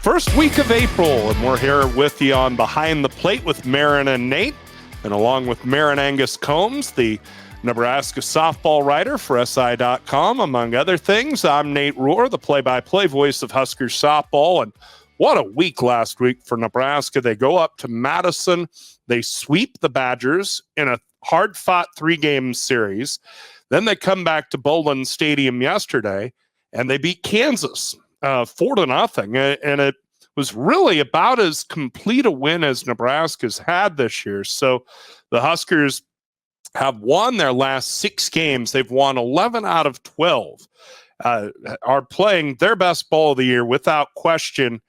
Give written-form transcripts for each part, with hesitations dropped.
First week of April, and we're here with you on Behind the Plate with Maren and Nate, and along with Maren Angus Combs, the Nebraska softball writer for SI.com, among other things. I'm Nate Rohr, the play-by-play voice of Huskers softball, and what a week last week for Nebraska. They go up to Madison, they sweep the Badgers in a hard-fought three-game series. Then they come back to Bowlin Stadium yesterday, and they beat Kansas 4-0, and it was really about as complete a win as Nebraska's had this year. So the Huskers have won their last 6 games. They've won 11 out of 12, are playing their best ball of the year without question.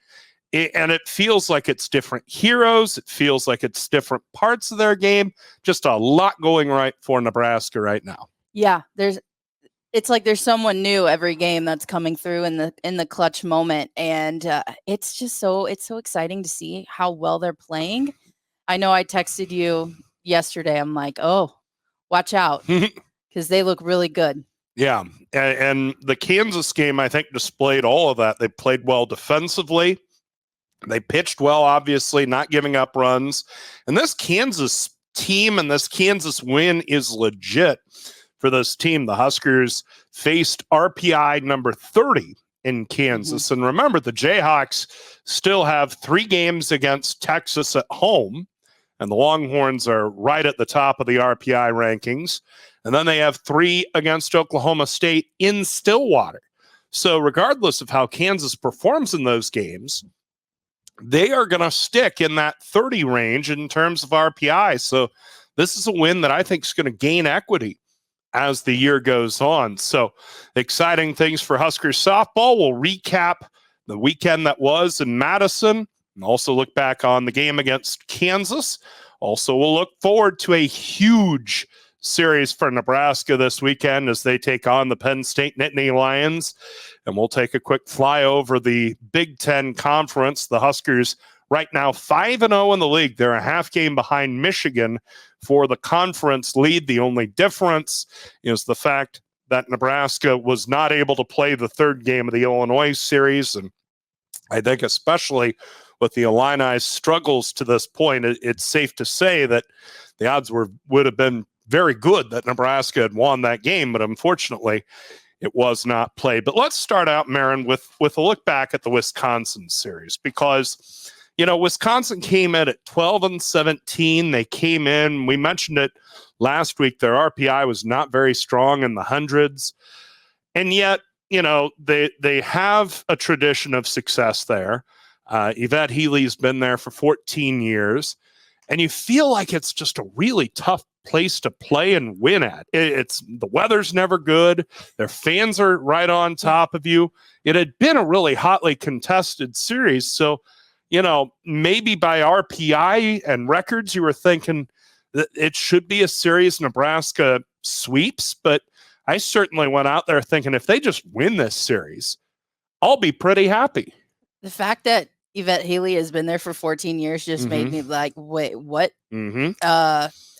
And it feels like it's different heroes. It feels like it's different parts of their game. Just a lot going right for Nebraska right now. Yeah, it's like there's someone new every game that's coming through in the clutch moment, and it's so exciting to see how well they're playing. I know I texted you yesterday. I'm like, oh, watch out, because they look really good. Yeah, and the Kansas game, I think, displayed all of that. They played well defensively. They pitched well, obviously, not giving up runs. And this Kansas team and this Kansas win is legit for this team. The Huskers faced RPI number 30 in Kansas. And remember, the Jayhawks still have 3 games against Texas at home, and the Longhorns are right at the top of the RPI rankings. And then they have 3 against Oklahoma State in Stillwater. So regardless of how Kansas performs in those games, they are going to stick in that 30 range in terms of RPI. So this is a win that I think is going to gain equity as the year goes on. So exciting things for Huskers softball. We'll recap the weekend that was in Madison and also look back on the game against Kansas. Also, we'll look forward to a huge series for Nebraska this weekend as they take on the Penn State Nittany Lions. And we'll take a quick fly over the Big Ten Conference. The Huskers right now 5-0 in the league. They're a half game behind Michigan for the conference lead. The only difference is the fact that Nebraska was not able to play the third game of the Illinois series. And I think especially with the Illini's struggles to this point, it's safe to say that the odds would have been very good that Nebraska had won that game, but unfortunately it was not played. But let's start out, Maren, with a look back at the Wisconsin series, because, you know, Wisconsin came in at 12-17. They came in, we mentioned it last week, their RPI was not very strong in the hundreds. And yet, you know, they have a tradition of success there. Yvette Healy's been there for 14 years. And you feel like it's just a really tough place to play and win at. It's the weather's never good. Their fans are right on top of you. It had been a really hotly contested series. So, you know, maybe by RPI and records, you were thinking that it should be a series Nebraska sweeps. But I certainly went out there thinking if they just win this series, I'll be pretty happy. The fact that Yvette Healy has been there for 14 years just made me like, wait, what?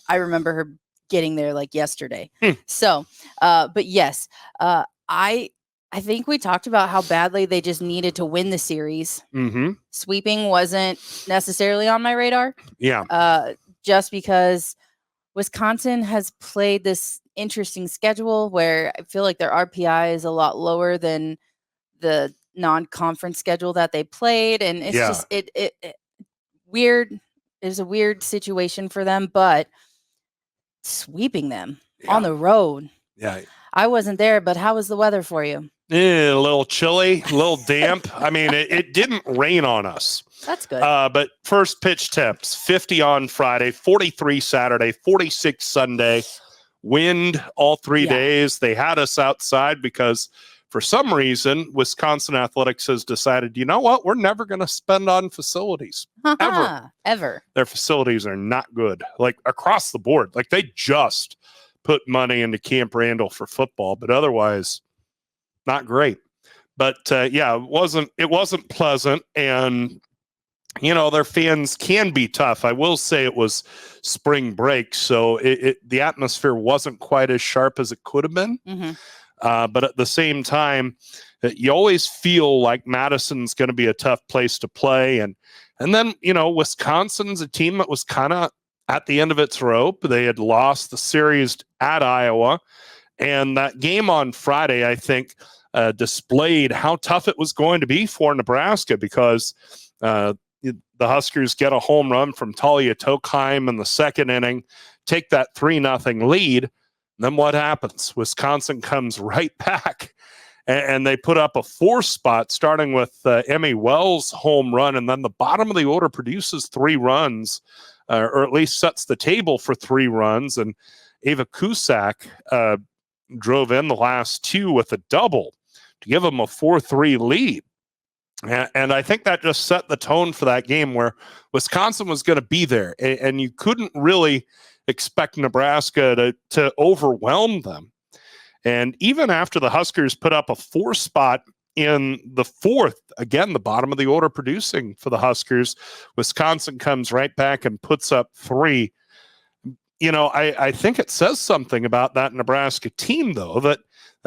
I remember her getting there like yesterday. So, but yes, I think we talked about how badly they just needed to win the series. Sweeping wasn't necessarily on my radar. Yeah. Just because Wisconsin has played this interesting schedule where I feel like their RPI is a lot lower than the non-conference schedule that they played, and it's just it weird. It's a weird situation for them, but sweeping them on the road. Yeah, I wasn't there, but how was the weather for you? A little chilly, a little damp. I mean, it didn't rain on us. That's good. But first pitch temps: 50 on Friday, 43 Saturday, 46 Sunday. Wind all 3 days. They had us outside because, for some reason, Wisconsin Athletics has decided, you know what, we're never going to spend on facilities. Ever. Their facilities are not good, like across the board. Like they just put money into Camp Randall for football, but otherwise not great. But yeah, it wasn't pleasant. And, you know, their fans can be tough. I will say it was spring break, so the atmosphere wasn't quite as sharp as it could have been. But at the same time, you always feel like Madison's going to be a tough place to play. And then, Wisconsin's a team that was kind of at the end of its rope. They had lost the series at Iowa. And that game on Friday, I think, displayed how tough it was going to be for Nebraska, because the Huskers get a home run from Talia Tokheim in the second inning, take that 3-0 lead. Then what happens? Wisconsin comes right back, and they put up a 4 spot, starting with Emmy Wells' home run, and then the bottom of the order produces 3 runs, or at least sets the table for 3 runs, and Ava Cusack drove in the last 2 with a double to give them a 4-3 lead. And I think that just set the tone for that game, where Wisconsin was going to be there, and you couldn't really expect Nebraska to overwhelm them. And even after the Huskers put up a 4 spot in the 4th, again, the bottom of the order producing for the Huskers, Wisconsin comes right back and puts up 3. I think it says something about that Nebraska team, though, that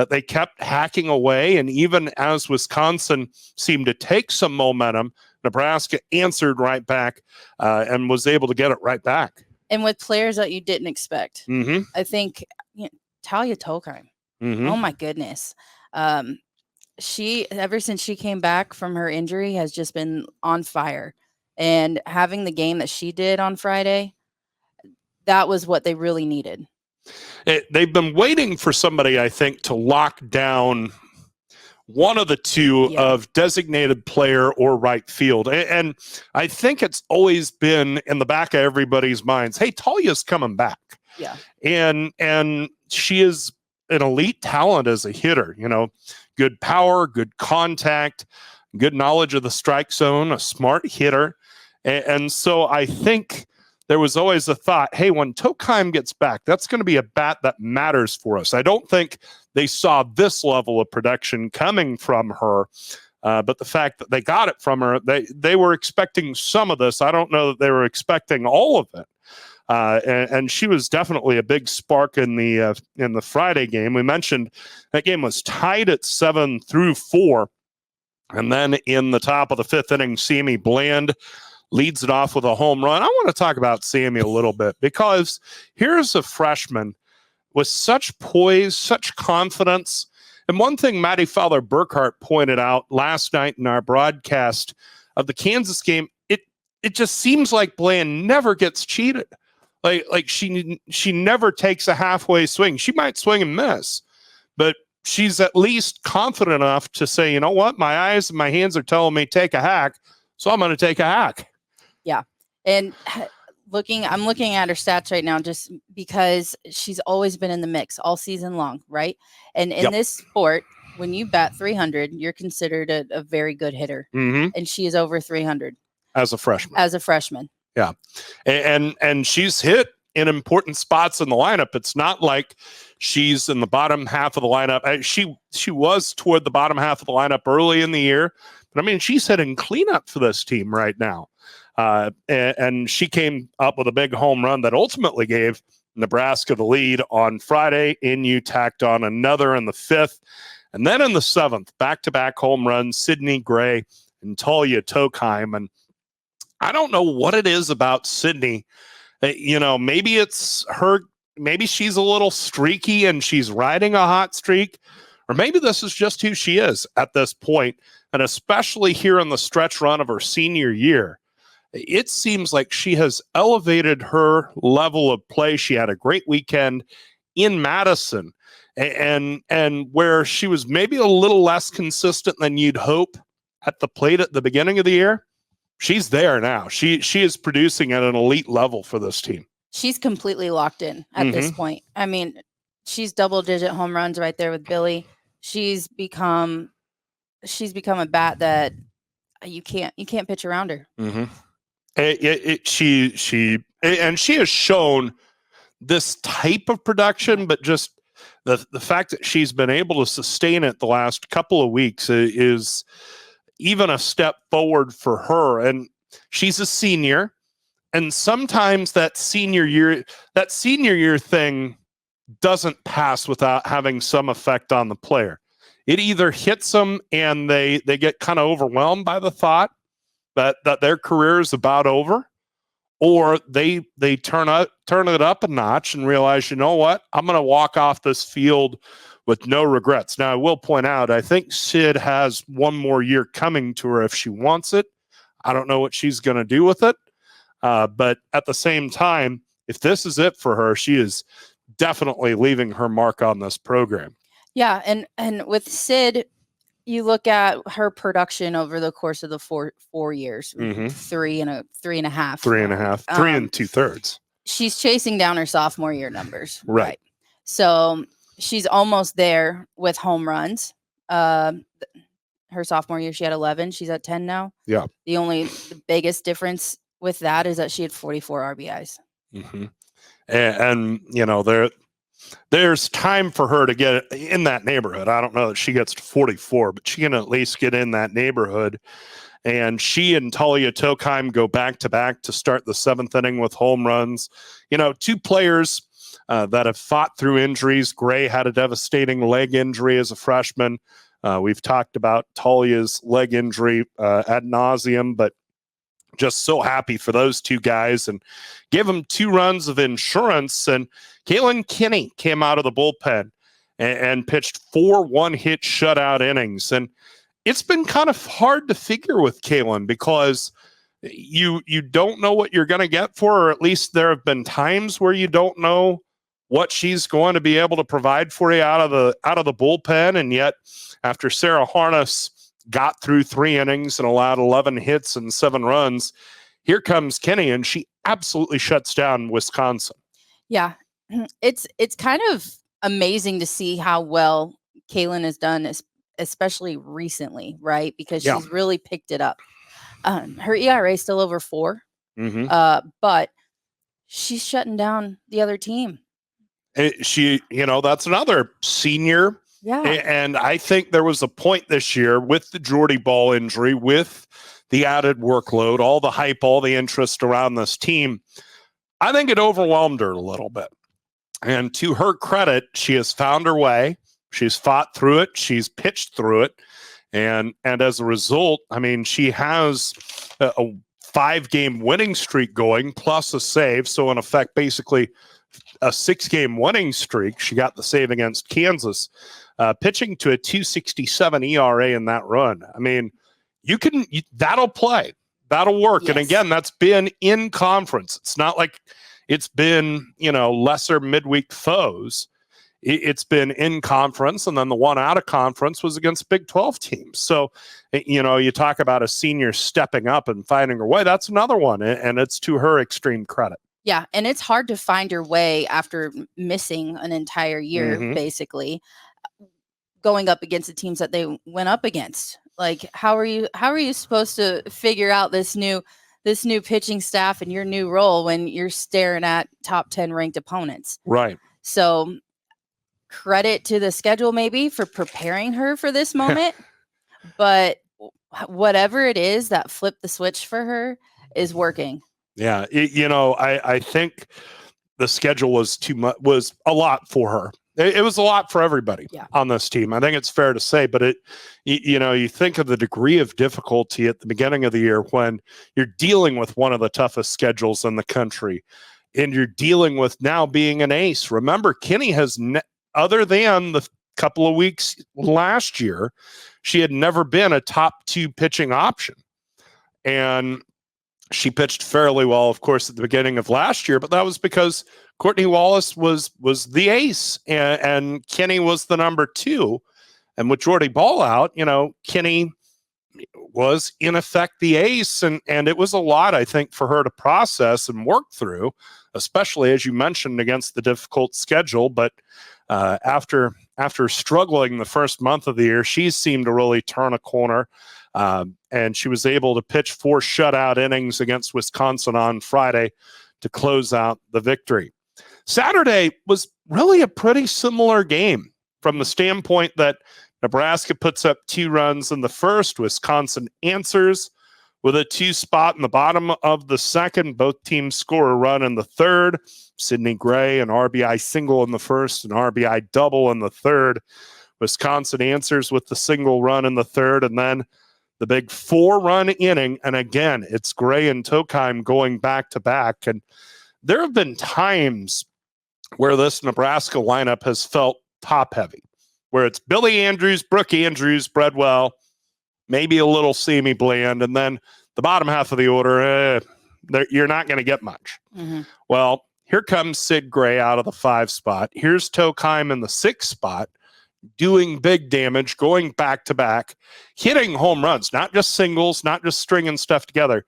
they kept hacking away. And even as Wisconsin seemed to take some momentum, Nebraska answered right back and was able to get it right back. And with players that you didn't expect. Mm-hmm. I think Talia Tokheim. Mm-hmm. Oh, my goodness. She, ever since she came back from her injury, has just been on fire. And having the game that she did on Friday, that was what they really needed. They've been waiting for somebody, I think, to lock down one of the two of designated player or right field. And I think it's always been in the back of everybody's minds, hey, Talia's coming back. Yeah. And she is an elite talent as a hitter, good power, good contact, good knowledge of the strike zone, a smart hitter. And so I think there was always a thought, hey, when Tokheim gets back, that's going to be a bat that matters for us. I don't think they saw this level of production coming from her, but the fact that they got it from her, they were expecting some of this. I don't know that they were expecting all of it. And she was definitely a big spark in the Friday game. We mentioned that game was tied at 7-4. And then in the top of the 5th inning, Sammy Bland leads it off with a home run. I want to talk about Sammy a little bit, because here's a freshman with such poise, such confidence. And one thing Maddie Fowler-Burkhart pointed out last night in our broadcast of the Kansas game, it just seems like Bland never gets cheated. Like she never takes a halfway swing. She might swing and miss, but she's at least confident enough to say, you know what, my eyes and my hands are telling me take a hack, so I'm going to take a hack. Yeah. And I'm looking at her stats right now, just because she's always been in the mix all season long, right? And in this sport, when you bat 300, you're considered a very good hitter. Mm-hmm. And she is over 300 as a freshman. Yeah. And she's hit in important spots in the lineup. It's not like she's in the bottom half of the lineup. She was toward the bottom half of the lineup early in the year, but I mean, she's hitting cleanup for this team right now. And she came up with a big home run that ultimately gave Nebraska the lead on Friday. NU tacked on another in the 5th. And then in the 7th, back-to-back home runs, Sydney Gray and Talia Tokheim. And I don't know what it is about Sydney. Maybe it's her. Maybe she's a little streaky and she's riding a hot streak. Or maybe this is just who she is at this point. And especially here in the stretch run of her senior year, it seems like she has elevated her level of play. She had a great weekend in Madison, and where she was maybe a little less consistent than you'd hope at the plate at the beginning of the year, she's there now. She is producing at an elite level for this team. She's completely locked in at this point. I mean, she's double-digit home runs right there with Billy. She's become a bat that you can't pitch around her. Mm-hmm. She has shown this type of production, but just the fact that she's been able to sustain it the last couple of weeks is even a step forward for her. And she's a senior, and sometimes that senior year thing doesn't pass without having some effect on the player. It either hits them and they get kind of overwhelmed by the thought that their career is about over, or they turn it up a notch and realize, you know what, I'm going to walk off this field with no regrets. Now, I will point out, I think Sid has one more year coming to her if she wants it. I don't know what she's going to do with it. But at the same time, if this is it for her, she is definitely leaving her mark on this program. Yeah, and with Sid, you look at her production over the course of the four years, Mm-hmm. 3 and a 3.5, 3.5, 3 and 2/3. She's chasing down her sophomore year numbers, right? So she's almost there with home runs. Her sophomore year, she had 11. She's at 10 now. Yeah. The biggest difference with that is that she had 44 RBIs. Mm-hmm. And you know, there's time for her to get in that neighborhood. I don't know that she gets to 44, but she can at least get in that neighborhood. And she and Talia Tokheim go back to back to start the 7th inning with home runs. You know, 2 players that have fought through injuries. Gray had a devastating leg injury as a freshman. We've talked about Talia's leg injury ad nauseum, but just so happy for those 2 guys and give them 2 runs of insurance. And Kaylin Kinney came out of the bullpen and pitched 4 one-hit shutout innings. And it's been kind of hard to figure with Kaylin because you don't know what you're going to get for her, or at least there have been times where you don't know what she's going to be able to provide for you out of the bullpen. And yet, after Sarah Harness got through 3 innings and allowed 11 hits and 7 runs, here comes Kinney, and she absolutely shuts down Wisconsin. Yeah, it's kind of amazing to see how well Kaylin has done, especially recently, right? Because she's really picked it up. Her ERA is still over 4, but she's shutting down the other team. She, that's another senior. Yeah. And I think there was a point this year with the Jordy Ball injury, with the added workload, all the hype, all the interest around this team. I think it overwhelmed her a little bit. And to her credit, she has found her way. She's fought through it. She's pitched through it. And as a result, I mean, she has a 5-game winning streak going plus a save. So in effect, basically a 6-game winning streak. She got the save against Kansas, pitching to a 2.67 ERA in that run. I mean, that'll play. That'll work. Yes. And again, that's been in conference. It's not like it's been, lesser midweek foes. It's been in conference, and then the one out of conference was against Big 12 teams. So, you talk about a senior stepping up and finding her way. That's another one, and it's to her extreme credit. Yeah, and it's hard to find your way after missing an entire year, basically, going up against the teams that they went up against. Like, how are you supposed to figure out this new pitching staff and your new role when you're staring at top 10 ranked opponents? Right. So credit to the schedule maybe for preparing her for this moment, but whatever it is that flipped the switch for her is working. Yeah. I think the schedule was a lot for her. It was a lot for everybody on this team. I think it's fair to say, but you think of the degree of difficulty at the beginning of the year when you're dealing with one of the toughest schedules in the country and you're dealing with now being an ace. Remember, Kinney has, other than the couple of weeks last year, she had never been a top 2 pitching option. And she pitched fairly well, of course, at the beginning of last year, but that was because Courtney Wallace was the ace and Kinney was the number 2. And with Jordy Ball out, Kinney was in effect the ace. And it was a lot, I think, for her to process and work through, especially as you mentioned against the difficult schedule. But after struggling the first month of the year, she seemed to really turn a corner. And she was able to pitch 4 shutout innings against Wisconsin on Friday to close out the victory. Saturday was really a pretty similar game from the standpoint that Nebraska puts up 2 runs in the first. Wisconsin answers with a 2 spot in the bottom of the second. Both teams score a run in the third. Sydney Gray, an RBI single in the first, an RBI double in the third. Wisconsin answers with the single run in the third, and then the big 4-run inning. And again, it's Gray and Tokheim going back to back. And there have been times where this Nebraska lineup has felt top heavy, where it's Billy Andrews, Brooke Andrews, Bredwell, maybe a little Sammy Bland, and then the bottom half of the order, you're not going to get much. Mm-hmm. Well, here comes Sid Gray out of the 5 spot. Here's Tokheim in the 6 spot, doing big damage, going back to back, hitting home runs, not just singles, not just stringing stuff together,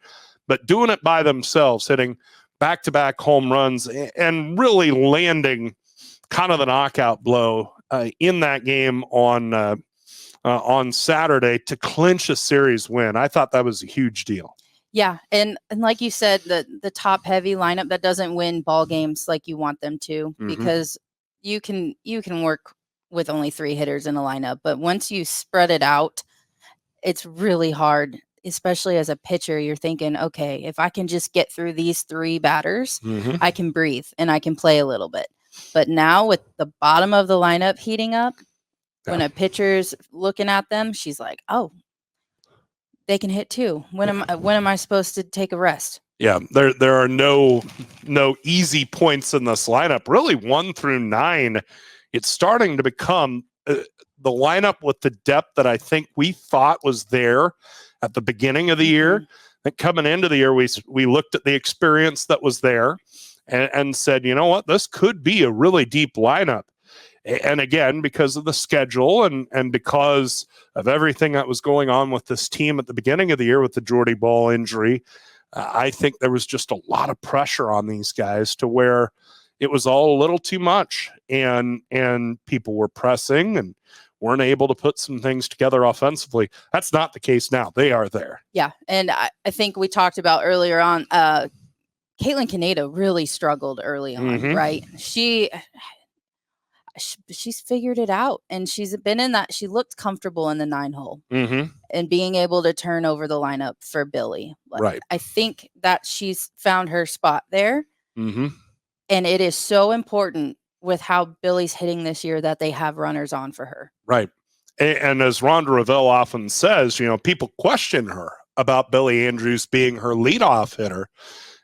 but doing it by themselves, hitting back to back home runs and really landing kind of the knockout blow in that game on Saturday to clinch a series win. I thought that was a huge deal. Yeah, and like you said, the top heavy lineup that doesn't win ball games like you want them to, because you can work with only 3 hitters in a lineup, but once you spread it out, it's really hard, especially as a pitcher. You're thinking, okay, if I can just get through these 3 batters, I can breathe and I can play a little bit. But now with the bottom of the lineup heating up, when a pitcher's looking at them, she's like, oh, they can hit too. When am I supposed to take a rest? Yeah, there are no easy points in this lineup. Really, 1 through 9, it's starting to become the lineup with the depth that I think we thought was there at the beginning of the year. And coming into the year, we looked at the experience that was there and said, you know what, this could be a really deep lineup. And again, because of the schedule and because of everything that was going on with this team at the beginning of the year with the Jordy Ball injury, I think there was just a lot of pressure on these guys to where it was all a little too much, and people were pressing and weren't able to put some things together offensively. That's not the case now. They are there. Yeah, and I think we talked about earlier on, Caitlin Kaneda really struggled early on, right? She's figured it out, and she's been in that. She looked comfortable in the 9 hole and being able to turn over the lineup for Billy. Right. I think that she's found her spot there. And it is so important with how Billy's hitting this year that they have runners on for her. Right. And as Rhonda Revelle often says, people question her about Billy Andrews being her leadoff hitter.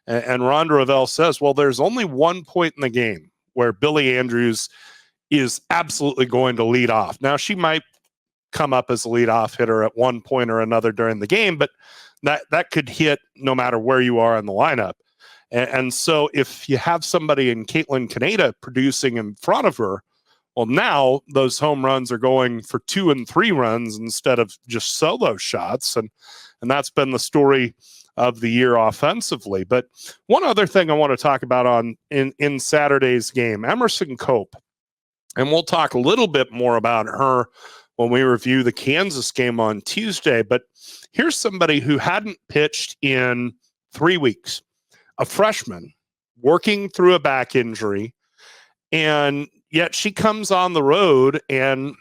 And Rhonda Revelle says, well, there's only one point in the game where Billy Andrews is absolutely going to lead off. Now, she might come up as a leadoff hitter at one point or another during the game, but that could hit no matter where you are in the lineup. And so if you have somebody in Caitlin Kaneda producing in front of her, well, now those home runs are going for 2 and 3 runs instead of just solo shots. And that's been the story of the year offensively. But one other thing I want to talk about in Saturday's game, Emerson Cope. And we'll talk a little bit more about her when we review the Kansas game on Tuesday. But here's somebody who hadn't pitched in 3 weeks. A freshman working through a back injury, and yet she comes on the road and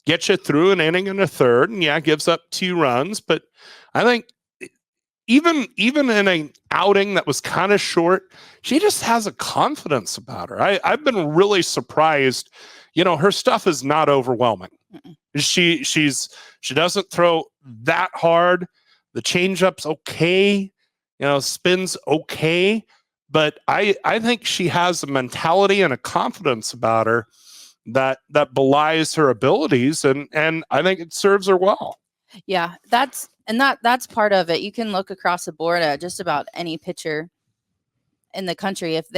gets you through an inning and a third, and gives up 2 runs. But I think even in an outing that was kind of short, she just has a confidence about her. I've been really surprised. Her stuff is not overwhelming. She doesn't throw that hard. The changeup's okay. Spins okay, but I think she has a mentality and a confidence about her that belies her abilities, and I think it serves her well. Yeah, that's part of it. You can look across the board at just about any pitcher in the country. If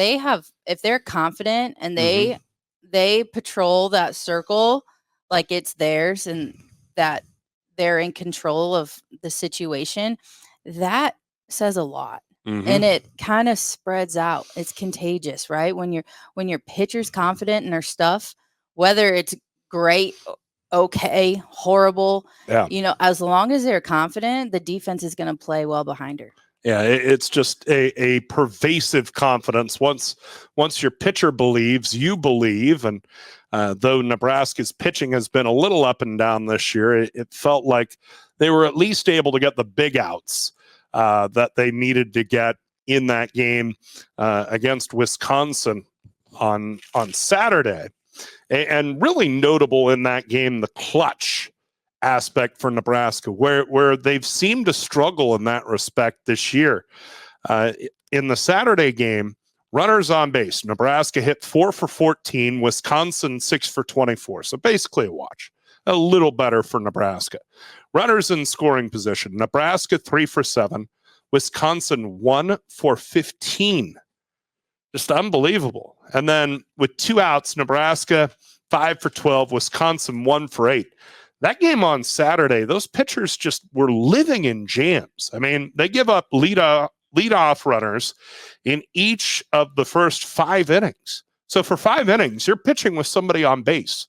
they're confident and they patrol that circle like it's theirs and that they're in control of the situation, that says a lot. And it kind of spreads out. It's contagious, right? When your pitcher's confident in their stuff, whether it's great, okay, horrible, as long as they're confident, the defense is going to play well behind her. Yeah, it's just a pervasive confidence. Once your pitcher believes, you believe. And though Nebraska's pitching has been a little up and down this year, it felt like they were at least able to get the big outs that they needed to get in that game against Wisconsin on Saturday. And really notable in that game, the clutch aspect for Nebraska, where they've seemed to struggle in that respect this year. In the Saturday game, runners on base, Nebraska hit 4 for 14, Wisconsin 6 for 24. So basically a wash. A little better for Nebraska. Runners in scoring position, Nebraska 3 for 7, Wisconsin 1 for 15. Just unbelievable. And then with 2 outs, Nebraska 5 for 12, Wisconsin 1 for 8. That game on Saturday, those pitchers just were living in jams. I mean, they give up leadoff runners in each of the first 5 innings. So for 5 innings, you're pitching with somebody on base.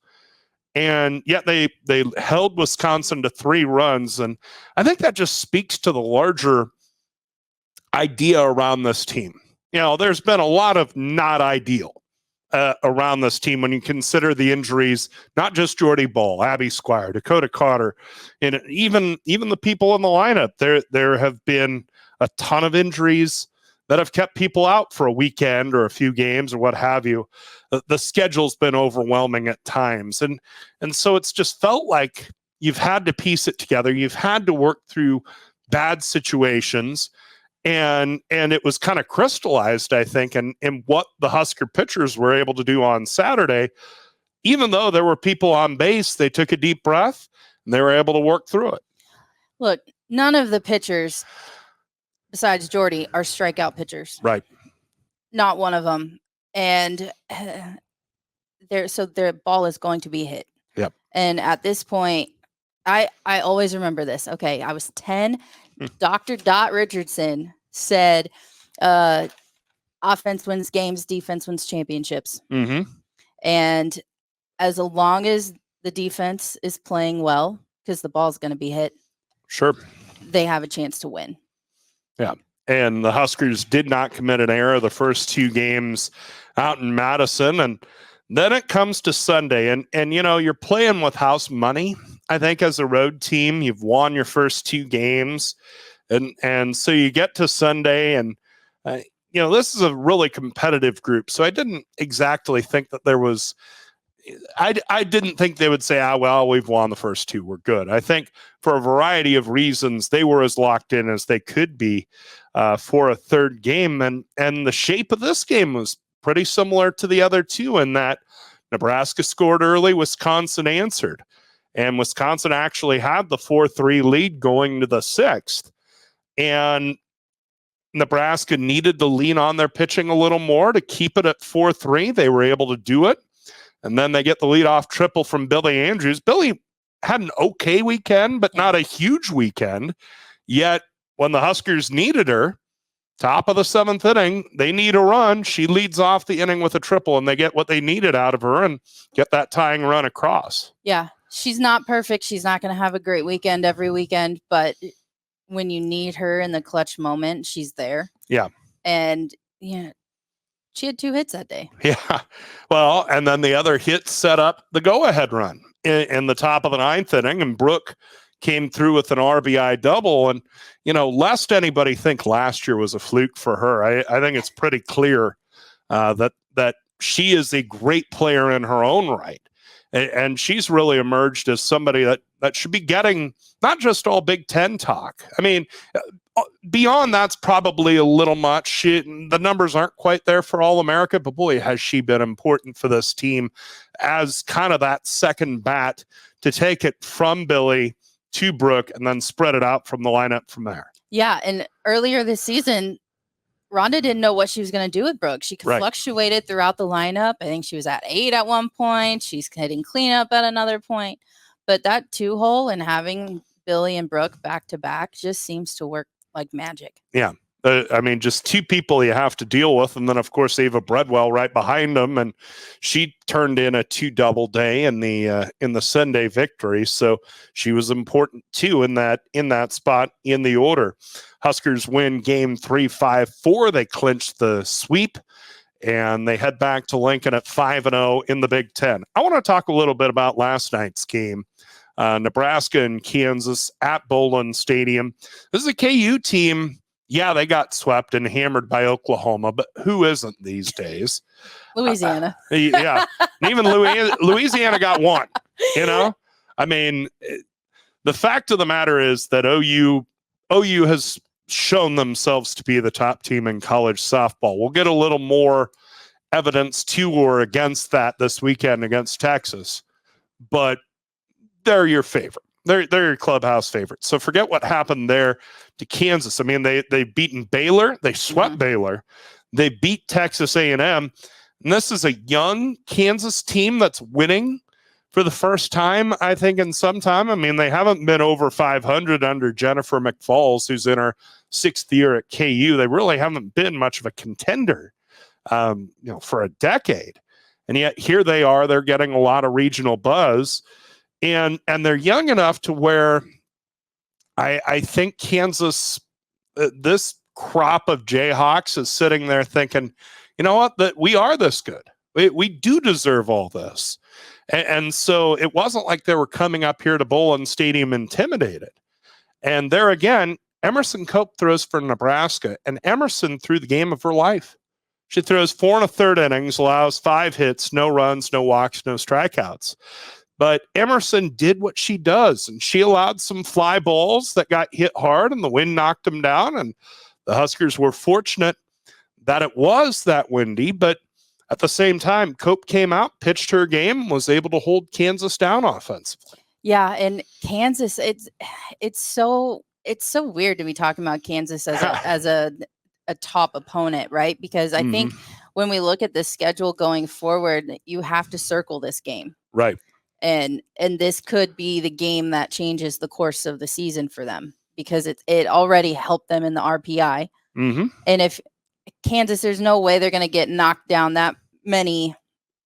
And yet they held Wisconsin to 3 runs. And I think that just speaks to the larger idea around this team. You know, there's been a lot of not ideal around this team when you consider the injuries, not just Jordy Ball, Abby Squire, Dakota Carter, and even the people in the lineup. There have been a ton of injuries that have kept people out for a weekend or a few games or what have you. The schedule's been overwhelming at times. And so it's just felt like you've had to piece it together. You've had to work through bad situations. And it was kind of crystallized, I think, in what the Husker pitchers were able to do on Saturday. Even though there were people on base, they took a deep breath and they were able to work through it. Look, none of the pitchers besides Jordy are strikeout pitchers. Right. Not one of them. And their ball is going to be hit. Yep. And at this point, I always remember this. Okay, I was 10. Dr. Dot Richardson said, offense wins games, defense wins championships. Mm-hmm. And as long as the defense is playing well, because the ball's going to be hit, sure, they have a chance to win. Yeah. And the Huskers did not commit an error the first 2 games out in Madison. And then it comes to Sunday. And you know, you're playing with house money. I think as a road team, you've won your first 2 games. And so you get to Sunday and, you know, this is a really competitive group. So I didn't exactly think that there was, I didn't think they would say, well, we've won the first 2. We're good. I think for a variety of reasons, they were as locked in as they could be for a third game. And the shape of this game was pretty similar to the other 2 in that Nebraska scored early, Wisconsin answered. And Wisconsin actually had the 4-3 lead going to the 6th. And Nebraska needed to lean on their pitching a little more to keep it at 4-3. They were able to do it. And then they get the leadoff triple from Billy Andrews. Billy had an okay weekend, but not a huge weekend. Yet when the Huskers needed her, top of the 7th inning, they need a run. She leads off the inning with a triple, and they get what they needed out of her and get that tying run across. Yeah, she's not perfect. She's not going to have a great weekend every weekend, but when you need her in the clutch moment, she's there. Yeah. And yeah, she had 2 hits that day. Yeah. Well, and then the other hit set up the go-ahead run in the top of the 9th inning, and Brooke came through with an RBI double. And, you know, lest anybody think last year was a fluke for her, I think it's pretty clear that she is a great player in her own right. And she's really emerged as somebody that should be getting not just all Big Ten talk. I mean, beyond that's probably a little much. The numbers aren't quite there for All-America, but boy, has she been important for this team as kind of that second bat to take it from Billy to Brooke and then spread it out from the lineup from there. Yeah, and earlier this season, Rhonda didn't know what she was going to do with Brooke. She fluctuated throughout the lineup. I think she was at 8 at one point. She's hitting cleanup at another point. But that 2-hole and having Billy and Brooke back to back just seems to work like magic. Yeah. I mean, just 2 people you have to deal with. And then, of course, Ava Breadwell right behind them. And she turned in a 2-double day in the Sunday victory. So she was important, too, in that spot in the order. Huskers win game 3, 5-4. They clinch the sweep. And they head back to Lincoln at 5-0 in the Big Ten. I want to talk a little bit about last night's game. Nebraska and Kansas at Bowlin Stadium. This is a KU team. Yeah, they got swept and hammered by Oklahoma, but who isn't these days? Louisiana. Yeah. And even Louisiana got one, I mean, the fact of the matter is that OU has shown themselves to be the top team in college softball. We'll get a little more evidence to or against that this weekend against Texas, but they're your favorite. They're your clubhouse favorite. So forget what happened there to Kansas. I mean, they've beaten Baylor. They swept Baylor. They beat Texas A&M. And this is a young Kansas team that's winning for the first time, I think, in some time. I mean, they haven't been over 500 under Jennifer McFalls, who's in her 6th year at KU. They really haven't been much of a contender, for a decade. And yet here they are. They're getting a lot of regional buzz. And they're young enough to where I think Kansas, this crop of Jayhawks is sitting there thinking, you know what, that we are this good. We do deserve all this. And so it wasn't like they were coming up here to Bowlin Stadium intimidated. And there again, Emerson Cope throws for Nebraska, and Emerson threw the game of her life. She throws 4 1/3 innings, allows 5 hits, no runs, no walks, no strikeouts. But Emerson did what she does, and she allowed some fly balls that got hit hard, and the wind knocked them down. And the Huskers were fortunate that it was that windy, but at the same time, Cope came out, pitched her game, was able to hold Kansas down offensively. Yeah, and Kansas, it's so weird to be talking about Kansas as a top opponent, right? Because I think when we look at the schedule going forward, you have to circle this game. Right. And this could be the game that changes the course of the season for them, because it already helped them in the RPI. And if Kansas, there's no way they're going to get knocked down that many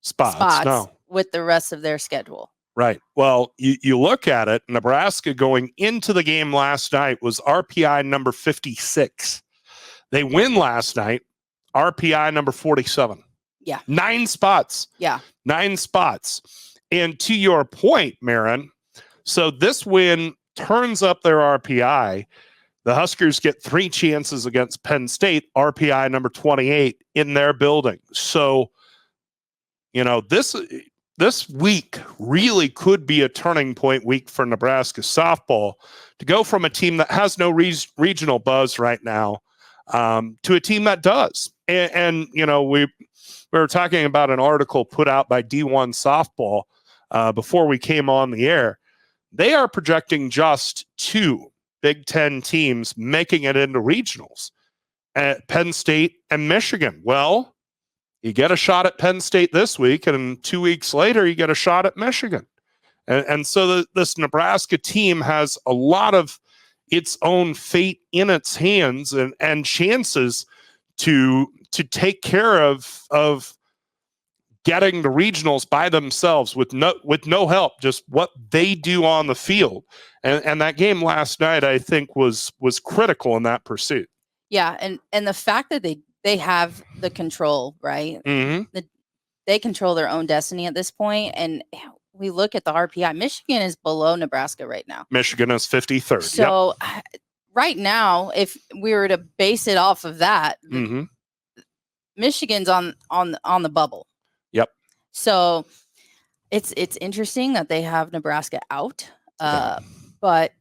spots with the rest of their schedule. Right. Well, you look at it, Nebraska going into the game last night was RPI number 56. They win last night, RPI number 47. Yeah. 9 spots. Yeah. 9 spots. And to your point, Maren, so this win turns up their RPI. The Huskers get 3 chances against Penn State, RPI number 28 in their building. So, this week really could be a turning point week for Nebraska softball to go from a team that has no regional buzz right now to a team that does. And we were talking about an article put out by D1 Softball before we came on the air. They are projecting just 2 Big Ten teams making it into regionals at Penn State and Michigan. Well, you get a shot at Penn State this week, and 2 weeks later, you get a shot at Michigan. And so this Nebraska team has a lot of its own fate in its hands and chances to take care of getting the regionals by themselves with no help, just what they do on the field. And that game last night, I think, was critical in that pursuit. Yeah, and the fact that they have the control, right? They control their own destiny at this point. And we look at the RPI. Michigan is below Nebraska right now. Michigan is 53rd. So right now, if we were to base it off of that, Michigan's on the bubble. Yep. So it's interesting that they have Nebraska out, but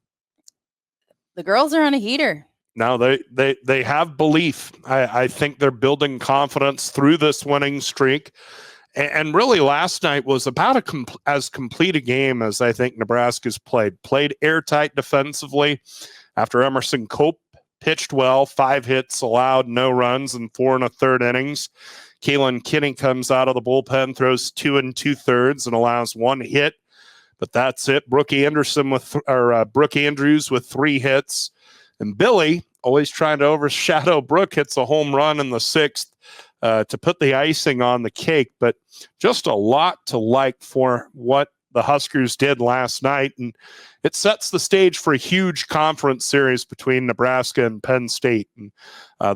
the girls are on a heater. Now they have belief. I think they're building confidence through this winning streak. And really last night was about as complete a game as I think Nebraska's played. Played airtight defensively after Emerson Cope pitched well, 5 hits allowed, no runs in 4 1/3 innings. Kaylin Kinney comes out of the bullpen, throws 2 2/3 and allows 1 hit, but that's it. Brooke Andrews with 3 hits. And Billy, always trying to overshadow Brooke, hits a home run in the 6th to put the icing on the cake. But just a lot to like for what the Huskers did last night. And it sets the stage for a huge conference series between Nebraska and Penn State. And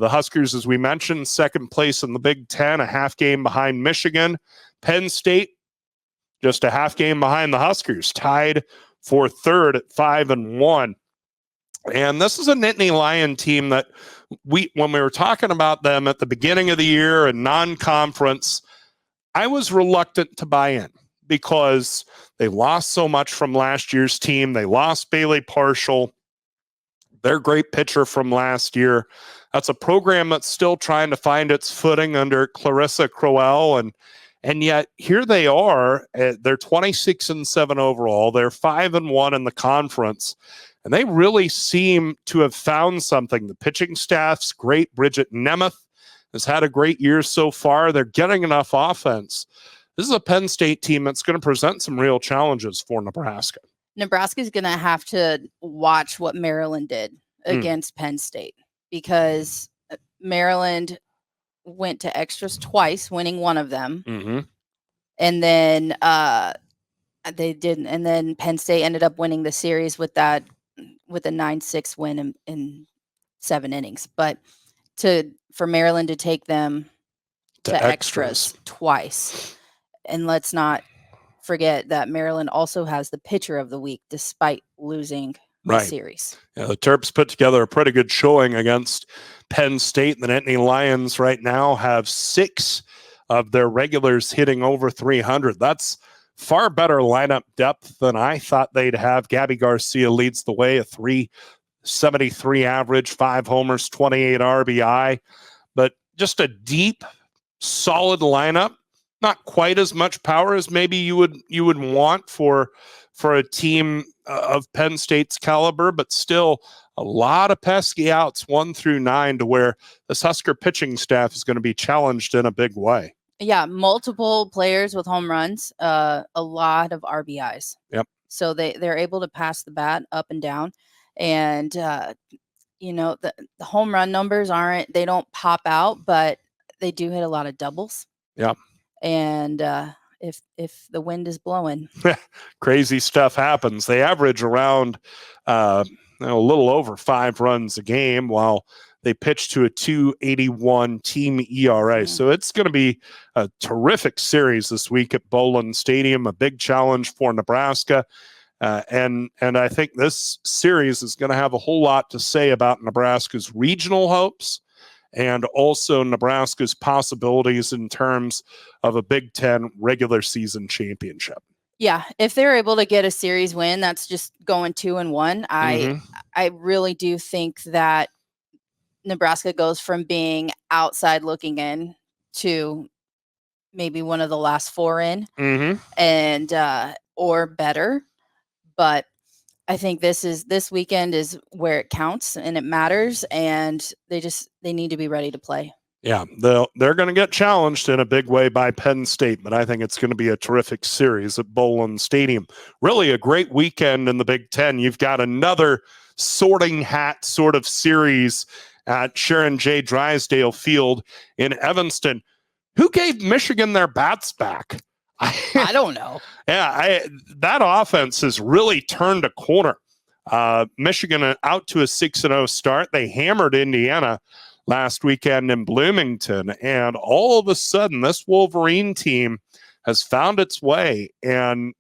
the Huskers, as we mentioned, 2nd place in the Big Ten, a half game behind Michigan. Penn State, just a half game behind the Huskers, tied for third at 5-1. And this is a Nittany Lion team that when we were talking about them at the beginning of the year and non-conference, I was reluctant to buy in because they lost so much from last year's team. They lost Bailey Partial, their great pitcher from last year. That's a program that's still trying to find its footing under Clarissa Crowell, and yet here they are. They're 26-7 overall. They're 5-1 in the conference, and they really seem to have found something. The pitching staff's great. Bridget Nemeth has had a great year so far. They're getting enough offense. This is a Penn State team that's going to present some real challenges for Nebraska. Nebraska's going to have to watch what Maryland did against Penn State, because Maryland went to extras twice, winning one of them. Mm-hmm. And then they didn't. And then Penn State ended up winning the series with a 9-6 win in 7 innings. But for Maryland to take them to extras twice. And let's not forget that Maryland also has the pitcher of the week despite losing the series. Yeah, the Terps put together a pretty good showing against Penn State. The Nittany Lions right now have 6 of their regulars hitting over 300. That's far better lineup depth than I thought they'd have. Gabby Garcia leads the way, a 373 average, 5 homers, 28 RBI, but just a deep, solid lineup. Not quite as much power as maybe you would want for a team of Penn State's caliber, but still a lot of pesky outs 1 through 9 to where this Husker pitching staff is going to be challenged in a big way. Yeah, multiple players with home runs, a lot of RBIs. Yep. So they're able to pass the bat up and down, and the home run numbers they don't pop out, but they do hit a lot of doubles. Yep. And if the wind is blowing, crazy stuff happens. They average around a little over 5 runs a game, while they pitch to a 2.81 team ERA. So it's going to be a terrific series this week at Bowlin Stadium, a big challenge for Nebraska. And I think this series is going to have a whole lot to say about Nebraska's regional hopes and also Nebraska's possibilities in terms of a Big Ten regular season championship. Yeah, if they're able to get a series win, that's just going 2-1. I really do think that Nebraska goes from being outside looking in to maybe one of the last 4 in, and or better. But I think this weekend is where it counts and it matters, and they need to be ready to play. Yeah, they're going to get challenged in a big way by Penn State, but I think it's going to be a terrific series at Bowlin Stadium. Really a great weekend in the Big Ten. You've got another sorting hat sort of series at Sharon J. Drysdale Field in Evanston. Who gave Michigan their bats back? I don't know. Yeah, that offense has really turned a corner. Michigan out to a 6-0 start. They hammered Indiana last weekend in Bloomington, and all of a sudden this Wolverine team has found its way. And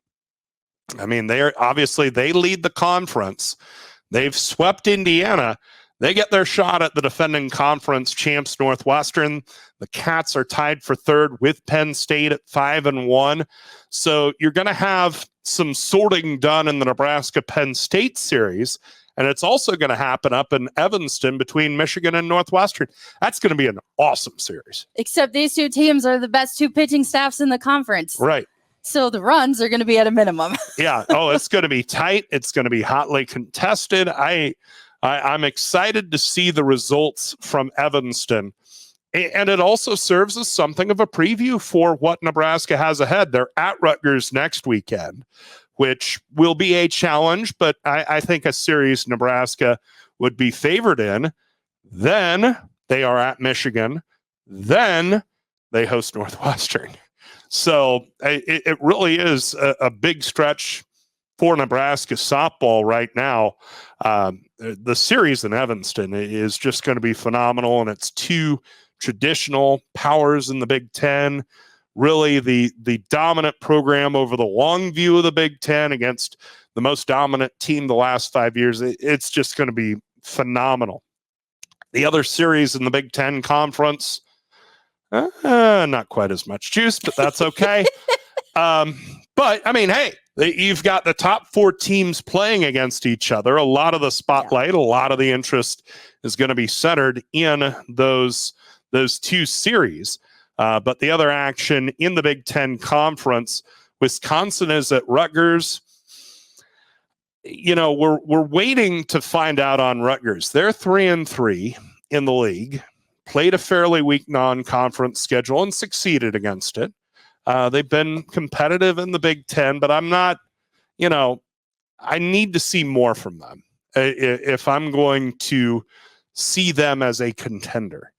I mean, they lead the conference. They've swept Indiana. They get their shot at the defending conference champs Northwestern. The Cats are tied for third with Penn State at 5-1. So you're going to have some sorting done in the Nebraska-Penn State series, and it's also going to happen up in Evanston between Michigan and Northwestern. That's going to be an awesome series. Except these 2 teams are the best 2 pitching staffs in the conference. Right. So the runs are going to be at a minimum. Yeah. Oh, it's going to be tight. It's going to be hotly contested. I'm excited to see the results from Evanston. And it also serves as something of a preview for what Nebraska has ahead. They're at Rutgers next weekend, which will be a challenge, but I think a series Nebraska would be favored in. Then they are at Michigan. Then they host Northwestern. So it really is a big stretch for Nebraska softball right now. The series in Evanston is just going to be phenomenal, and it's 2 traditional powers in the Big Ten really the dominant program over the long view of the Big Ten against the most dominant team the last 5 years. It's just going to be phenomenal. The other series in the Big Ten Conference, not quite as much juice, but that's okay. But I mean, hey, you've got the top 4 teams playing against each other. A lot of the spotlight, a lot of the interest is going to be centered in those 2 series. But the other action in the Big Ten Conference, Wisconsin is at Rutgers. You know, we're waiting to find out on Rutgers. They're 3-3 in the league, played a fairly weak non-conference schedule and succeeded against it. They've been competitive in the Big Ten, but I'm not, I need to see more from them if I'm going to see them as a contender.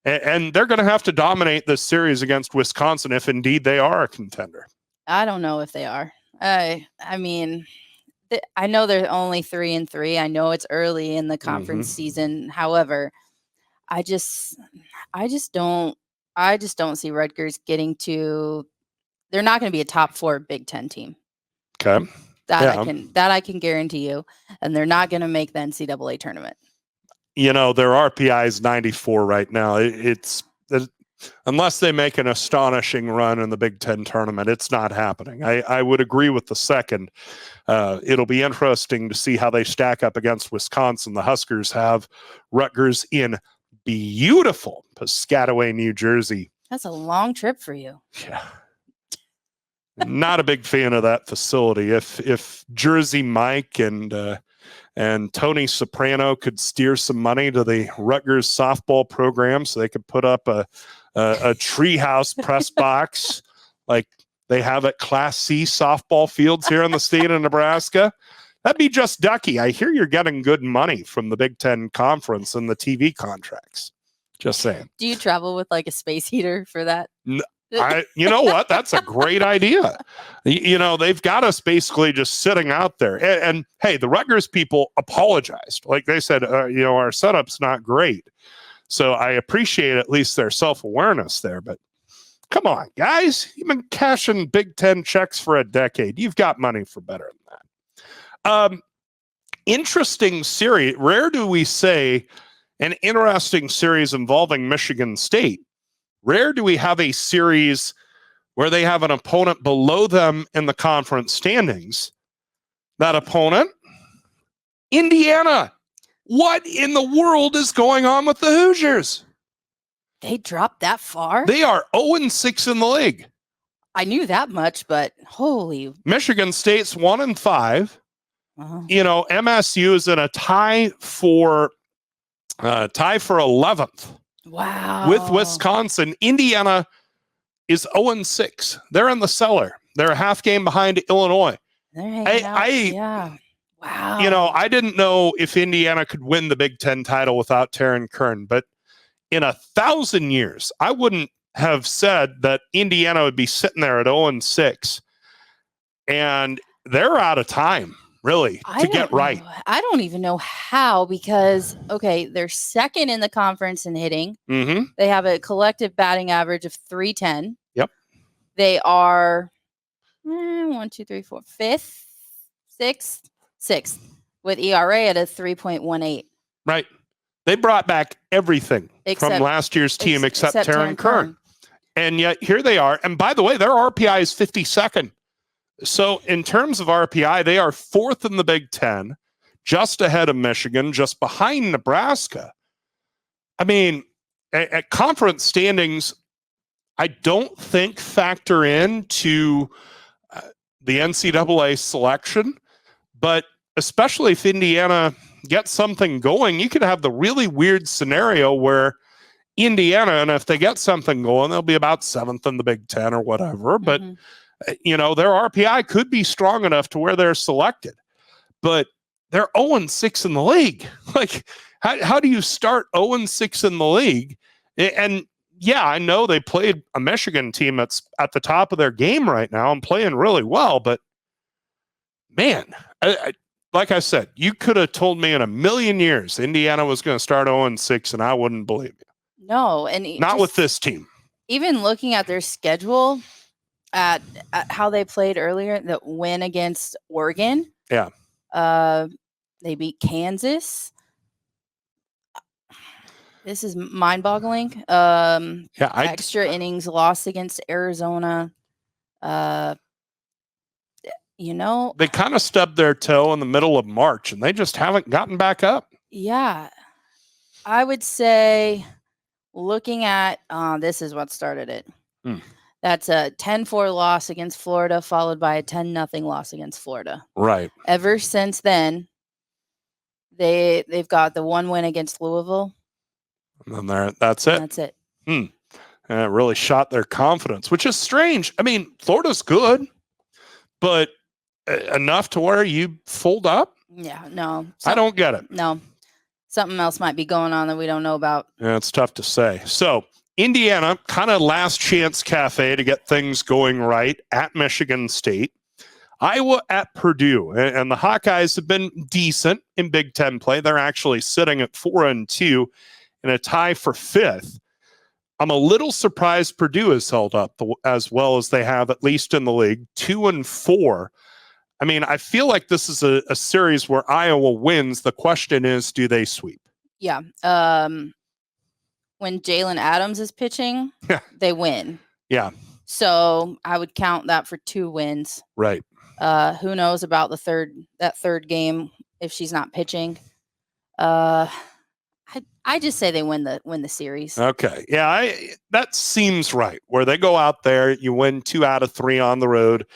And they're going to have to dominate this series against Wisconsin if indeed they are a contender. I don't know if they are. I mean, I know they're only 3-3. I know it's early in the conference season. However, I just don't see Rutgers getting to. They're not going to be a top 4 Big Ten team. Okay, that I can guarantee you, and they're not going to make the NCAA tournament. Their RPI is 94 right now. It's unless they make an astonishing run in the Big Ten tournament, it's not happening. I would agree with the second. It'll be interesting to see how they stack up against Wisconsin. The Huskers have Rutgers in beautiful Piscataway, New Jersey. That's a long trip for you. Yeah. Not a big fan of that facility. If Jersey Mike and Tony Soprano could steer some money to the Rutgers softball program so they could put up a treehouse press box like they have at Class C softball fields here in the state of Nebraska, that'd be just ducky. I hear you're getting good money from the Big Ten Conference and the TV contracts. Just saying. Do you travel with like a space heater for that? No. You know what? That's a great idea. They've got us basically just sitting out there. And hey, the Rutgers people apologized. Like they said, our setup's not great. So I appreciate at least their self-awareness there. But come on, guys. You've been cashing Big Ten checks for a decade. You've got money for better than that. Interesting series. Rare do we say an interesting series involving Michigan State. Rare do we have a series where they have an opponent below them in the conference standings. That opponent, Indiana. What in the world is going on with the Hoosiers? They dropped that far? They are 0-6 in the league. I knew that much, but holy. Michigan State's 1-5. MSU is in a tie for 11th. Wow. With Wisconsin. Indiana is 0-6. They're in the cellar. They're a half game behind Illinois. Yeah. Wow. I didn't know if Indiana could win the Big Ten title without Taryn Kern, but in 1,000 years, I wouldn't have said that Indiana would be sitting there at 0-6. And they're out of time. Really, to get right. I don't even know how because, they're second in the conference in hitting. Mm-hmm. They have a collective batting average of .310. Yep. They are 1, 2, 3, 4, 5th, 6th with ERA at a 3.18. Right. They brought back everything from last year's team except Taryn Kern. And yet here they are. And by the way, their RPI is 52nd. So in terms of RPI, they are 4th in the Big Ten, just ahead of Michigan, just behind Nebraska. I mean, at conference standings, I don't think factor into the NCAA selection, but especially if Indiana gets something going, you could have the really weird scenario where Indiana, and if they get something going, they'll be about 7th in the Big Ten or whatever, but their RPI could be strong enough to where they're selected, but they're 0-6 in the league. Like, how do you start 0-6 in the league? And yeah, I know they played a Michigan team that's at the top of their game right now and playing really well, but man, like I said, you could have told me in a million years Indiana was going to start 0-6 and I wouldn't believe you. No, and not with this team. even looking at their schedule, at how they played earlier, the win against Oregon. Yeah. They beat Kansas. This is mind-boggling. Extra innings loss against Arizona. They kind of stubbed their toe in the middle of March, and they just haven't gotten back up. Yeah. I would say, looking at this is what started it. That's a 10-4 loss against Florida, followed by a 10-0 loss against Florida. Right. Ever since then, they've got the one win against Louisville. And then that's it. That's it. And it really shot their confidence, which is strange. I mean, Florida's good, but enough to where you fold up? Yeah, no. I don't get it. No. Something else might be going on that we don't know about. Yeah, it's tough to say. So, Indiana, kind of last chance cafe to get things going right at Michigan State. Iowa at Purdue. And the Hawkeyes have been decent in Big Ten play. They're actually sitting at 4-2 in a tie for 5th. I'm a little surprised Purdue has held up as well as they have, at least in the league, 2-4. I mean, I feel like this is a series where Iowa wins. The question is, do they sweep? Yeah. When Jalen Adams is pitching, they win. Yeah. So I would count that for 2 wins. Right. Who knows about that third game if she's not pitching? I just say they win the series. Okay. Yeah, that seems right. Where they go out there, you win 2 out of 3 on the road.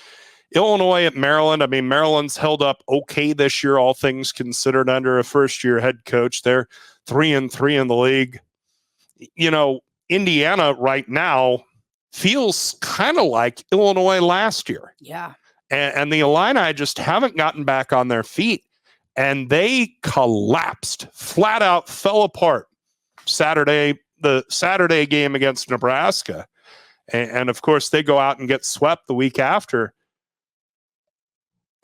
Illinois at Maryland. I mean, Maryland's held up okay this year, all things considered, under a first-year head coach. They're 3-3 in the league. Indiana right now feels kind of like Illinois last year. Yeah. And the Illini just haven't gotten back on their feet. And they collapsed, flat out fell apart the Saturday game against Nebraska. And of course, they go out and get swept the week after.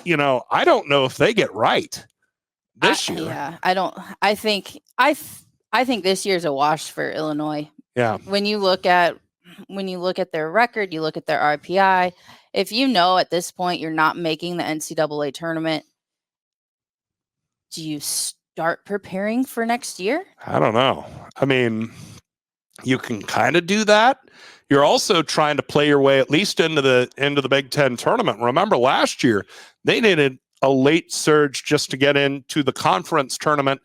I don't know if they get right this year. Yeah, I think this year's a wash for Illinois. Yeah. When you look at their record, you look at their RPI. If at this point you're not making the NCAA tournament, do you start preparing for next year? I don't know. I mean, you can kind of do that. You're also trying to play your way at least into the Big Ten tournament. Remember last year, they needed a late surge just to get into the conference tournament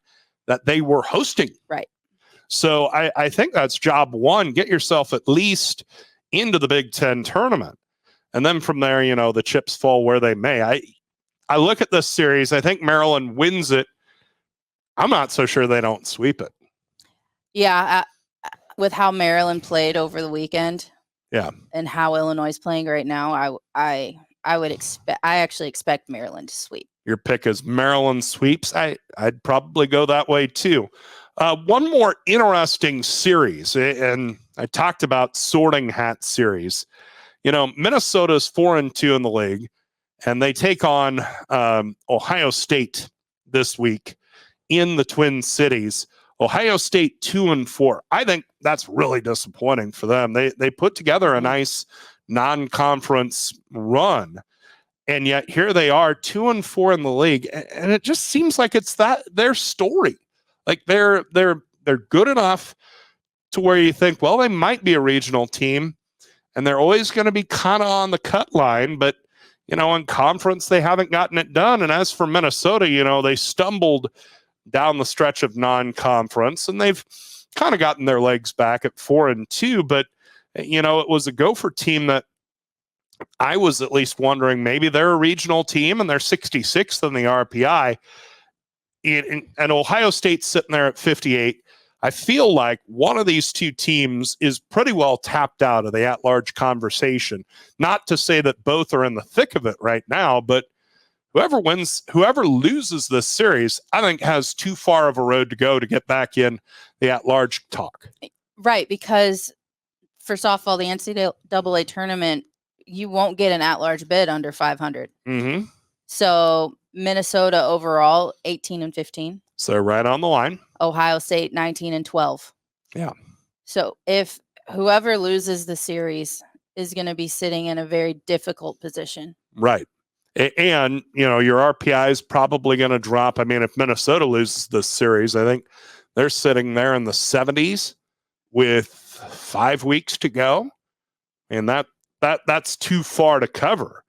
that they were hosting. Right. So I think that's job one. Get yourself at least into the Big Ten tournament. And then from there, the chips fall where they may. I look at this series. I think Maryland wins it. I'm not so sure they don't sweep it. Yeah. With how Maryland played over the weekend. Yeah. And how Illinois is playing right now, I actually expect Maryland to sweep. Your pick is Maryland sweeps. I'd probably go that way too. One more interesting series, and I talked about sorting hat series. Minnesota's 4-2 in the league, and they take on Ohio State this week in the Twin Cities. Ohio State 2-4. I think that's really disappointing for them. They put together a nice non-conference run, and yet here they are 2-4 in the league, and it just seems like it's their story. Like they're good enough to where you think, well, they might be a regional team, and they're always going to be kind of on the cut line, but in conference they haven't gotten it done. And as for Minnesota, they stumbled down the stretch of non-conference, and they've kind of gotten their legs back at 4-2. But it was a Gopher team that I was at least wondering, maybe they're a regional team and they're 66th in the RPI. And Ohio State's sitting there at 58. I feel like one of these two teams is pretty well tapped out of the at-large conversation. Not to say that both are in the thick of it right now, but whoever loses this series, I think has too far of a road to go to get back in the at-large talk. Right, because for softball, the NCAA tournament, you won't get an at-large bid under 500. Mm-hmm. So Minnesota overall 18-15. So right on the line. Ohio State 19-12. Yeah. So if whoever loses the series is going to be sitting in a very difficult position. Right. And, your RPI is probably going to drop. I mean, if Minnesota loses this series, I think they're sitting there in the 70s with 5 weeks to go. And that's too far to cover.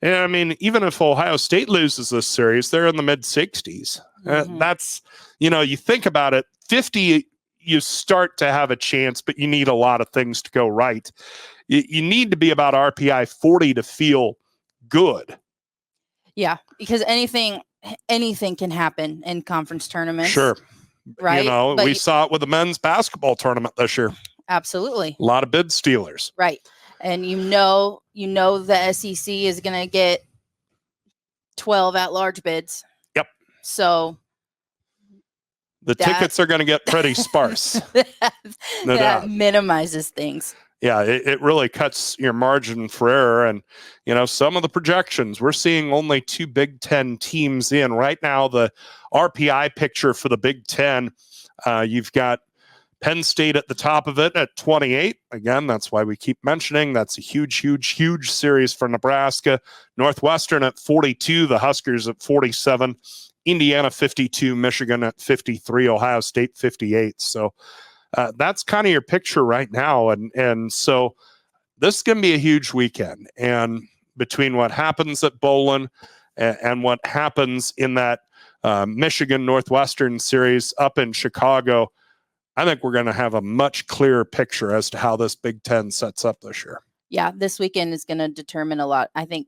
And I mean, even if Ohio State loses this series, they're in the mid 60s. That's, you think about it, 50, you start to have a chance, but you need a lot of things to go right. You need to be about RPI 40 to feel good. Yeah, because anything can happen in conference tournaments. Sure. Right. But we saw it with the men's basketball tournament this year. Absolutely. A lot of bid stealers. Right. And the SEC is going to get 12 at-large bids. Yep. So the tickets are going to get pretty sparse. that minimizes things. Yeah, it really cuts your margin for error. And, some of the projections, we're seeing only 2 Big Ten teams in. Right now, the RPI picture for the Big Ten, you've got Penn State at the top of it at 28. Again, that's why we keep mentioning that's a huge, huge, huge series for Nebraska. Northwestern at 42, the Huskers at 47, Indiana 52, Michigan at 53, Ohio State 58. So that's kind of your picture right now. And so this is going to be a huge weekend. And between what happens at Bowlin and what happens in that Michigan Northwestern series up in Chicago, I think we're going to have a much clearer picture as to how this Big Ten sets up this year. Yeah, this weekend is going to determine a lot. I think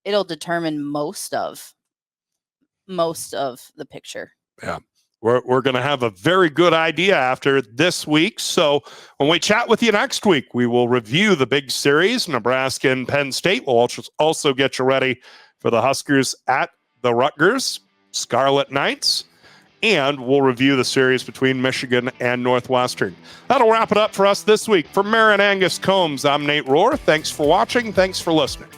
it'll determine most of the picture. Yeah. We're going to have a very good idea after this week. So when we chat with you next week, we will review the big series, Nebraska and Penn State. We'll also get you ready for the Huskers at the Rutgers Scarlet Knights. And we'll review the series between Michigan and Northwestern. That'll wrap it up for us this week. For Maren Angus Combs, I'm Nate Rohr. Thanks for watching. Thanks for listening.